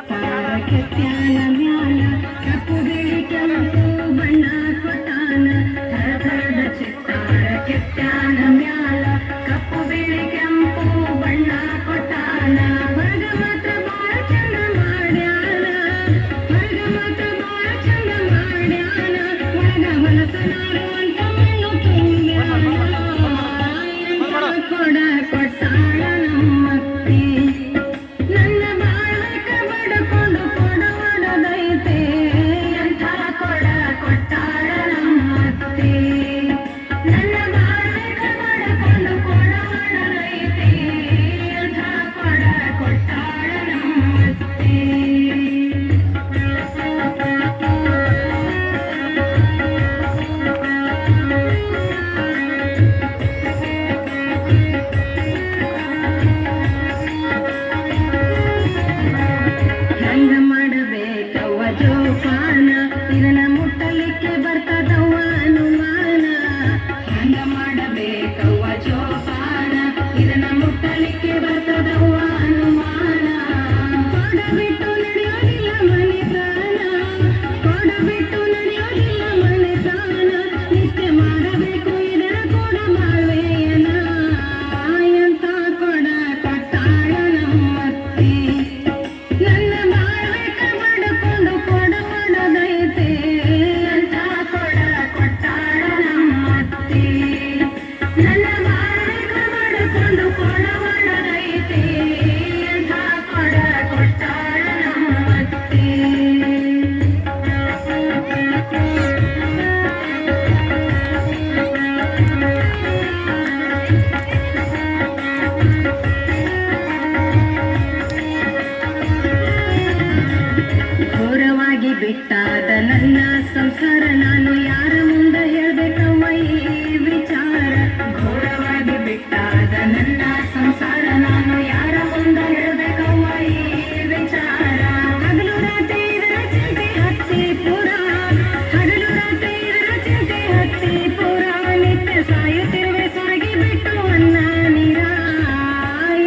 ಚಿತ್ತಾರ ಕೆತ್ಯಾನ ಮ್ಯಾಲ ಕಪ್ಪು ಬಿಳಿ ಕೆಂಪು ಬಣ್ಣ ಕೊಟ್ಟಾನ ಥರದ ಚಿತ್ತಾರ ಕೆತ್ಯಾನ ಮ್ಯಾಲ ಕಪ್ಪು ಬಿಳಿ ಕೆಂಪು ಬಣ್ಣ ಕೊಟ್ಟಾನ ಹೊರಗ ಮಾತ್ರ ಬಾಳ ಚಂದ ಮಾಡ್ಯಾನ ಹೊರಗ ಮಾತ್ರ ಬಾಳ ಚಂದ ಮಾಡ್ಯಾನ ಒಳಗ ಹೊಲಸನಾರು ಅಂತ ಮಣ್ಣು ತುಂಬ್ಯಾನ ಕೊಡ ಕೊಟ್ಟಾಳ ನಮ್ಮತ್ತಿ ನನ್ನ ಬಾಳಕ ಬಡ್ಕೊಂಡು ಕೊಡವಡದೈತೆ ಅಂತ ಕೊಡ ಕೊಟ್ಟಾಳ ನಮ್ಮತ್ತಿ ನನ್ನ ಬಾಳಕ ಬಡ್ಕೊಂಡು ಕೊಡವಡದೈತೆ ಅಂತ ಕೊಡ ಕೊಟ್ಟಾಳ ನಮ್ಮತ್ತಿ ಹೆಂಗ ಮಾಡಬೇಕವ್ವ ಜೋಪಾನ ಇದನ್ನ ಮುಟ್ಟಲಿಕ್ಕೆ ಬರ್ತದವ್ವ ಅನುಮಾನ ಹೆಂಗ ಮಾಡಬೇಕವ್ವ ಜೋಪಾನ ಇದನ್ನ ಮುಟ್ಟಲಿಕ್ಕೆ ಬರ್ತದವ್ವ ಅನುಮಾನ ಕೊಡಬಿಟ್ಟು ನಡೆಯೋದಿಲ್ಲ ಮನೆತನ ಕೊಡಬಿಟ್ಟು ನಡೆಯೋದಿಲ್ಲ ಮನೆತನ ನಿತ್ಯ ಮಾಡಬೇಕು ಇದರ ಕೊಡ ಬಾಳ್ವೆಯನ ಎಂತ ಕೊಡ ಕೊಟ್ಟಾಳ ನಮ್ಮತ್ತಿ ನನ್ನ ಬಾಳ್ವೆಕ ಬಡ್ಕೊಂಡು ಕೊಡವಡದೈತೆ ಅಂತ ಕೊಡ ಕೊಟ್ಟಾಳ ನಮ್ಮತ್ತಿ ನನ್ನ ಬಾಳ್ವೆಕ ಬಡ್ಕೊಂಡು ಕೊಡವಡದೈತೆ ಅಂತ ಕೊಡ ಕೊಟ್ಟಾಳ ನಮ್ಮತ್ತಿ ಘೋರವಾಗಿ ಬಿಟ್ಟಾದ ನನ್ನ ಸಂಸಾರ ನಾನು ಯಾರ ಮುಂದೆ ಹೇಳ್ಬೇಕವ್ವ ಈ ವಿಚಾರ ಘೋರವಾಗಿ ಬಿಟ್ಟಾದ ನನ್ನ ಸಂಸಾರ ನಾನು ಯಾರ ಮುಂದೆ ಹೇಳ್ಬೇಕವ್ವ ಈ ವಿಚಾರ ಹಗಲು ರಾತ್ರಿ ಇದರ ಚಿಂತೆ ಹತ್ತಿ ಪುರ ಹಗಲು ರಾತ್ರಿ ಇದರ ಚಿಂತೆ ಹತ್ತಿ ಪುರ ನಿತ್ಯ ಸಾಯುತ್ತಿರುವೆ ಸಾಗಿ ಬಿಟ್ಟು ಅನ್ನ ನೀರ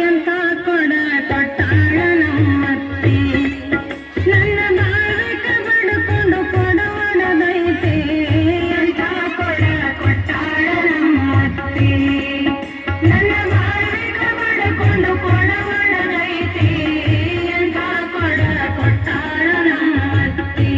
ಎಂತ ಕೊಡ ಕೊಟ್ಟಾಳ ನಮ್ಮತ್ತಿ ನನ್ನ ಬಾಳ್ವೆಕ ಬಡ್ಕೊಂಡು ಕೊಡವಡದೈತೆ ಅಂತ ಕೊಡ ಕೊಟ್ಟಾಳ ನಮ್ಮತ್ತಿ ನನ್ನ ಬಾಳ್ವೆಕ ಬಡ್ಕೊಂಡು ಕೊಡವಡದೈತೆ ಅಂತ ಕೊಡ ಕೊಟ್ಟಾಳ ನಮ್ಮತ್ತಿ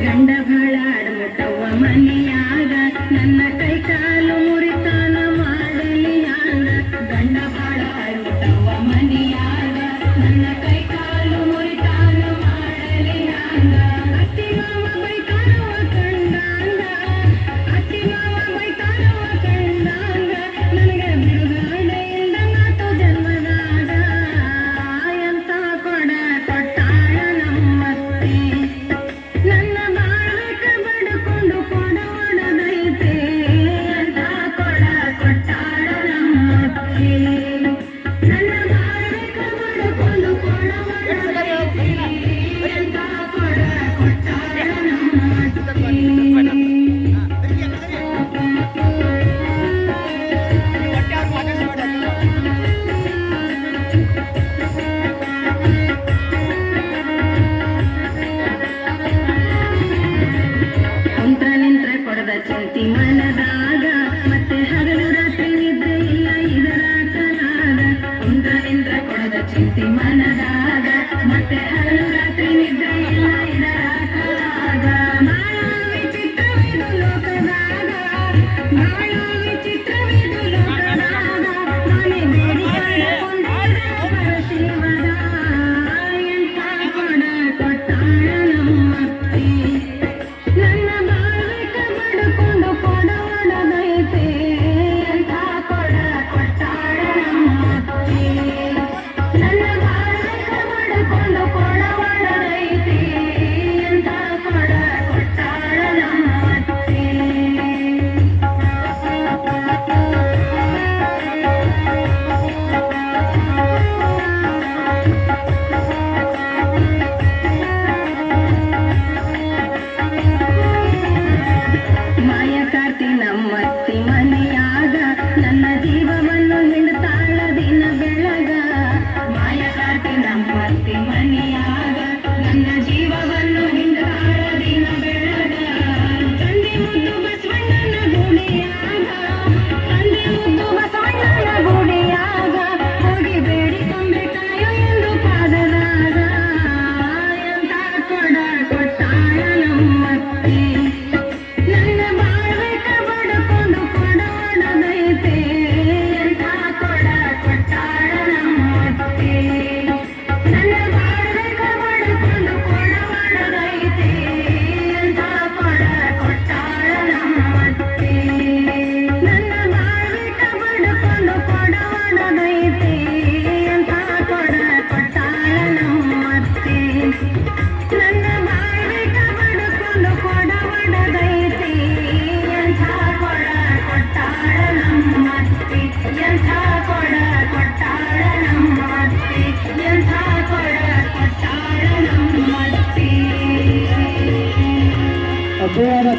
ಗಂಡ ಬಹಳ ಆಡ್ಬಿಟ್ಟವ್ವ ಮನೆಯಾಗ ನನ್ನ ಕೈ ಕಾಲು ಮುರಿತಾನ ಮಾಡಲಿ ಹ್ಯಾಂಗ ಗಂಡ ಬಹಳ ಆಡ್ಬಿಟ್ಟವ್ವ ಮನೆಯಾಗ ನನ್ನ ಕೈ ಕಾಲು ಮುರಿತಾನ ಮಾಡಲಿ ಹ್ಯಾಂಗ ಅತ್ತಿ ಮಾವ ಬೈತಾನವ ಕಂಡಾಂಗ ಅತ್ತಿ ಮಾವ ಬೈತಾನವ ಕಂಡಾಂಗ ನನಗೆ ಬಿಡುಗಡೆ ಇಲ್ದಂಗಾತು ಜನ್ಮದಾಗ ಎಂತ ಕೊಡ ಕೊಟ್ಟಾಳ ನಮ್ಮತ್ತಿ ನನ್ನ ಬಾಳ್ವೆಕ ಬಡ್ಕೊಂಡು ಕೊಡವಡದೈತೆ ಅಂತ ಕೊಡ ಕೊಟ್ಟಾಳ ನಮ್ಮತ್ತಿ ನನ್ನ ಬಾಳ್ವೆಕ ಬಡ್ಕೊಂಡು ಕೊಡವಡದೈತೆ ಅಂತ ಕೊಡ ಕೊಟ್ಟಾಳ ನಮ್ಮತ್ತಿ ಕುಂತ್ರ ನಿಂತ್ರ ಕೊಡದ ಚಿಂತಿ ಮನದಾಗ ಮತ್ತೆ ಹಗಲು ರಾತ್ರಿ ನಿದ್ರೆ ಇಲ್ಲ ಇದರ ಕಲಾಗ ಕುಂತ್ರ ನಿಂತ್ರ ಕೊಡದ ಚಿಂತಿ ಮನದಾಗ ಮತ್ತೆ ಹಗಲು ರಾತ್ರಿ ನಿದ್ರೆ ಇಲ್ಲ ಇದರ ಕಲಾಗ ಬಾಳ ವಿಚಿತ್ರವಿದು ಲೋಕದಾಗ ಬಾಳ ವಿಚಿತ್ರವಿದು ಲೋಕದಾಗ ಮನೆ ಬೇಡಿ ಕಳ್ಕೊಂಡಾಗ ಪರಶಿವದ ಎಂತ ಕೊಡ ಕೊಟ್ಟಾಳ ನಮ್ಮತ್ತಿ ನನ್ನ ಬಾಳ್ವೆಕ ಬಡ್ಕೊಂಡು ಕೊಡವಡದೈತೆ ಅಂತ ಕೊಡ ಕೊಟ್ಟಾಳ ನಮ್ಮತ್ತಿ ನನ್ನ ಬಾಳ್ವೆಕ ಬಡ್ಕೊಂಡು ಕೊಡವಡದೈತೆ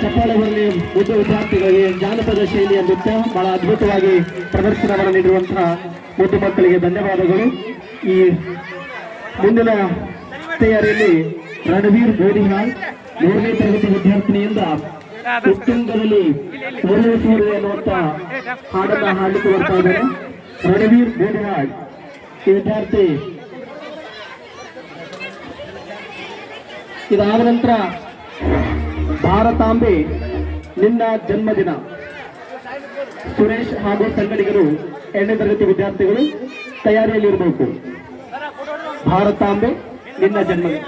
ಚಪ್ಪಾಳೆ ಬರಲಿ ಮುದ್ದು ವಿದ್ಯಾರ್ಥಿಗಳಿಗೆ. ಜಾನಪದ ಶೈಲಿಯ ನೃತ್ಯ ಬಹಳ ಅದ್ಭುತವಾಗಿ ಪ್ರದರ್ಶನವನ್ನು ನೀಡಿರುವಂತಹ ಮುದ್ದು ಮಕ್ಕಳಿಗೆ ಧನ್ಯವಾದಗಳು. ಈ ಮುಂದಿನ ತಯಾರಿಯಲ್ಲಿ ರಣವೀರ್ ಬೋಧಿಹಾಳ್ 3ನೇ ತರಗತಿ ವಿದ್ಯಾರ್ಥಿನಿಯಿಂದ ಉತ್ತುಂಗದಲ್ಲಿ ಒಳ್ಳೆ ಸೂರ್ಯ ಎನ್ನುವಂತ ಹಾಡನ್ನ ಹಾಡಲಿಕ್ಕೆ ಬರ್ತಾ ಇದ್ದಾರೆ. ರಣವೀರ್ ಬೋಧಿಹಾಳ್ ಈ ವಿದ್ಯಾರ್ಥಿ. ಇದಾದ ನಂತರ ಭಾರತಾಂಬೆ ನಿನ್ನ ಜನ್ಮದಿನ. ಸುರೇಶ್ ಹಾಗೂ ಸಂಗಡಿಗರು 2ನೇ ತರಗತಿ ವಿದ್ಯಾರ್ಥಿಗಳು ತಯಾರಿಯಲ್ಲಿ ಇರಬೇಕು. ಭಾರತಾಂಬೆ ನಿನ್ನ ಜನ್ಮದಿನ.